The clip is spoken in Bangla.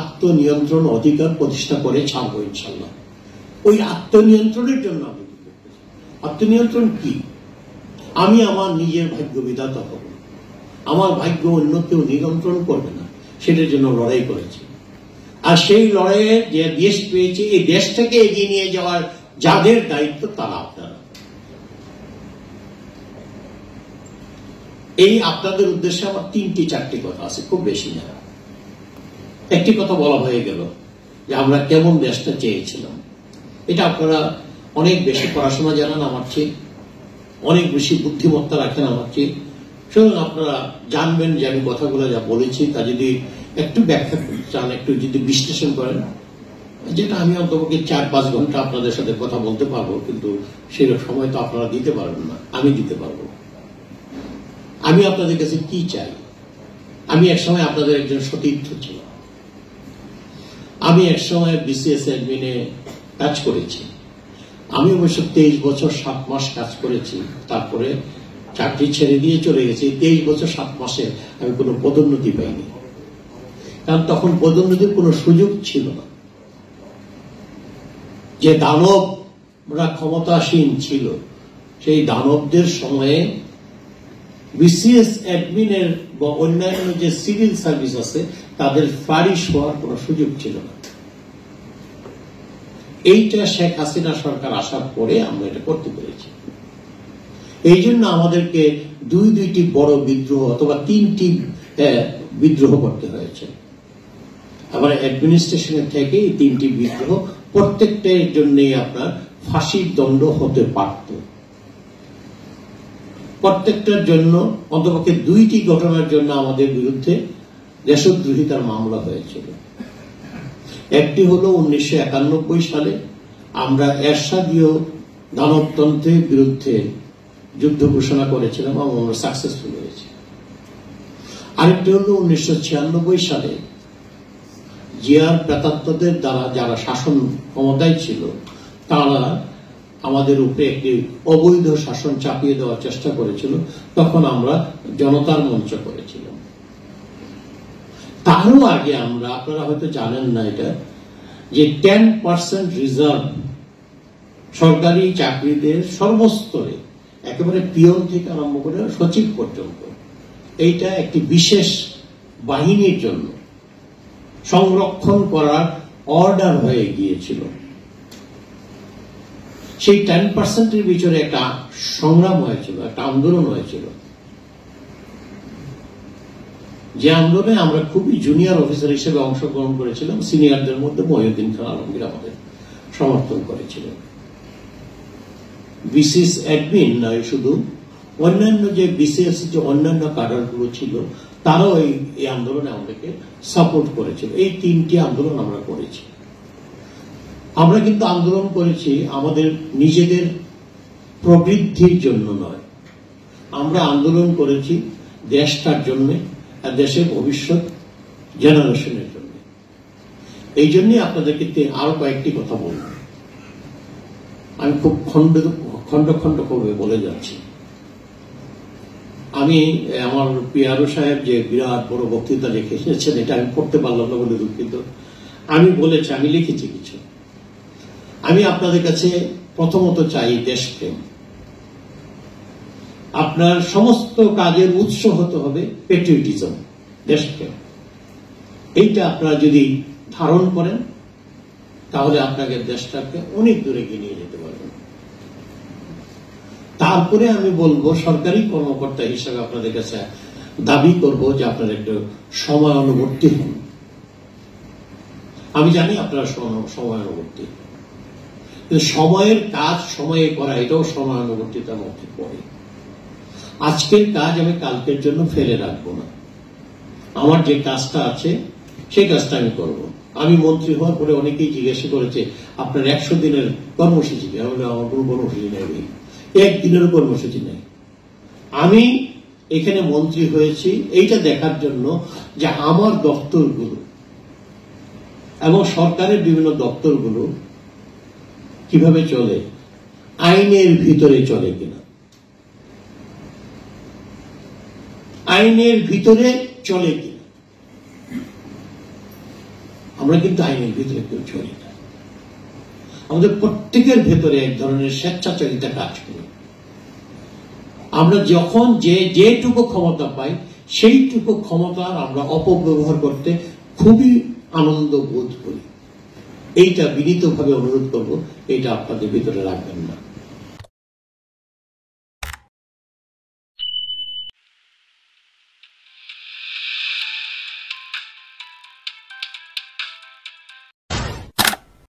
আত্মনিয়ন্ত্রণ অধিকার প্রতিষ্ঠা করে ছাড়বো ইনশাল্লাহ। ওই আত্মনিয়ন্ত্রণের জন্য আমি আত্মনিয়ন্ত্রণ কি? আমি আমার নিজের ভাগ্য বিধাতা হব, আমার ভাগ্য অন্য কেউ নিয়ন্ত্রণ করবে না, সেটার জন্য লড়াই করেছি। আর সেই লড়াইয়ে যে দেশ পেয়েছে, এই দেশটাকে এগিয়ে নিয়ে যাওয়ার যাদের দায়িত্ব তারা আপনারা। এই আপনাদের উদ্দেশ্যে আমার 3-4টি কথা আছে, খুব বেশি না। একটি কথা বলা হয়ে গেল যে আমরা কেমন দেশটা চেয়েছিলাম। এটা আপনারা অনেক বেশি পড়াশোনা জানেন আমার চেয়ে, অনেক বেশি বুদ্ধিমত্তা রাখেন আমার চেয়ে, সুতরাং আপনারা জানবেন যে আমি কথাগুলো যা বলেছি তা যদি একটু ব্যাখ্যা চান, একটু যদি বিশ্লেষণ করেন, যেটা আমি অন্তপক্ষে 4-5 ঘন্টা আপনাদের সাথে কথা বলতে পারবো, কিন্তু সেই সময় তো আপনারা দিতে পারবেন না, আমি দিতে পারবো। আমি আপনাদের কাছে কি চাই? আমি একসময় আপনাদের একজন সতীর্থ ছিলাম। আমি একসময় বিসিএস অ্যাডমিনে কাজ করেছি। আমি অবশ্য 23 বছর 7 মাস কাজ করেছি, তারপরে চাকরি ছেড়ে দিয়ে চলে গেছি। 23 বছর 7 মাসে আমি কোনো পদোন্নতি পাইনি, কারণ তখন পদোন্নতির কোনো সুযোগ ছিল না। যে দানবরা ক্ষমতাসীন ছিল, সেই দানবদের সময়ে বিসিএস অ্যাডমিনের বা অন্যান্য যে সিভিল সার্ভিস আছে তাদের ফারিশ হওয়ার কোনো সুযোগ ছিল না। এইটা শেখ হাসিনা সরকার আসার পরে আমরা এটা করতে পেরেছি। এই জন্য আমাদেরকে দুইটি বড় বিদ্রোহ অথবা 3টি বিদ্রোহ করতে হয়েছে। আবার অ্যাডমিনিস্ট্রেশনের থেকে এই 3টি বিদ্রোহ প্রত্যেকটার জন্যই আপনার ফাঁসির দণ্ড হতে পারত। প্রত্যেকটার জন্য অন্তপক্ষে 2টি ঘটনার জন্য আমাদের বিরুদ্ধে দেশদ্রোহিতার মামলা হয়েছিল। একটি হলো 1991 সালে আমরা এরশাদীয় দানবতন্ত্রের বিরুদ্ধে যুদ্ধ ঘোষণা করেছিলাম এবং আমরা সাকসেসফুল হয়েছি। আরেকটি হলো 1996 সালে জিয়ার প্রেতাত্মদের দ্বারা যারা শাসন ক্ষমতায় ছিল তারা আমাদের উপরে একটি অবৈধ শাসন চাপিয়ে দেওয়ার চেষ্টা করেছিল, তখন আমরা জনতার মঞ্চ করেছিলাম। তারও আগে আমরা, আপনারা হয়তো জানেন না এটা, যে 10% রিজার্ভ সরকারি চাকরিদের সর্বস্তরে, একেবারে পিয়ন থেকে আরম্ভ করে সচিব পর্যন্ত, এইটা একটি বিশেষ বাহিনীর জন্য সংরক্ষণ করার অর্ডার হয়ে গিয়েছিল। সেই 10%-এর ভিতরে একটা সংগ্রাম হয়েছিল, একটা আন্দোলন হয়েছিল, যে আন্দোলনে আমরা খুবই জুনিয়র অফিসার হিসেবে অংশগ্রহণ করেছিলাম। সিনিয়রদের মধ্যে মহিউদ্দিন খান আলমগীর আমাদের সমর্থন করেছিলেন। বিসিএস অ্যাডমিন নয়, শুধু অন্যান্য যে বিসিএস যে অন্যান্য কাডারগুলো ছিল তারাও এই আন্দোলনে আমাদেরকে সাপোর্ট করেছিল। এই 3টি আন্দোলন আমরা করেছি। আমরা কিন্তু আন্দোলন করেছি আমাদের নিজেদের প্রবৃদ্ধির জন্য নয়, আমরা আন্দোলন করেছি দেশটার জন্য, দেশের ভবিষ্যৎ জেনারেশনের জন্য। এই জন্যই আপনাদেরকে আরো কয়েকটি কথা বলব। আমি খুব খন্ড খন্ড করে বলে যাচ্ছি। আমি আমার পিয়ারো সাহেব যে বিরাট বড় বক্তৃতা লিখে এসেছেন, এটা আমি পড়তে পারলাম না বলে দুঃখিত। আমি বলেছি, আমি লিখেছি কিছু। আমি আপনাদের কাছে প্রথমত চাই দেশপ্রেম। আপনার সমস্ত কাজের উৎস হতে হবে পেট্রিয়টিজম, দেশপ্রেম। এইটা আপনারা যদি ধারণ করেন তাহলে আপনাকে দেশটাকে অনেক দূরে এগিয়ে নিয়ে যেতে পারবেন। তারপরে আমি বলবো, সরকারি কর্মকর্তা হিসাবে আপনাদের কাছে দাবি করব যে আপনারা একটু সময় অনুবর্তী হন। আমি জানি আপনারা সময় অনুবর্তী, কিন্তু সময়ের কাজ সময়ে করা এটাও সময় অনুবর্তিতার মধ্যে পড়ে। আজকের কাজ আমি কালকের জন্য ফেলে রাখবো না। আমার যে কাজটা আছে সেই কাজটা আমি করব। আমি মন্ত্রী হওয়ার পরে অনেকেই জিজ্ঞাসা করেছে আপনার 100 দিনের কর্মসূচি কি? আমার কোনো কর্মসূচি নেই, 1 দিনেরও কর্মসূচি নেই। আমি এখানে মন্ত্রী হয়েছি এইটা দেখার জন্য যে আমার দপ্তরগুলো এবং সরকারের বিভিন্ন দপ্তরগুলো কিভাবে চলে, আইনের ভিতরে চলে কিনা, আইনের ভিতরে চলে কিনা। আমরা কিন্তু আইনের ভিতরে কেউ চলি না। আমাদের প্রত্যেকের ভেতরে এক ধরনের স্বেচ্ছাচারিতা কাজ করে। আমরা যখন যেটুকু ক্ষমতা পাই সেইটুকু ক্ষমতার আমরা অপব্যবহার করতে খুবই আনন্দ বোধ করি। এইটা বিনীতভাবে অনুরোধ করব, এটা আপনাদের ভিতরে রাখবেন না।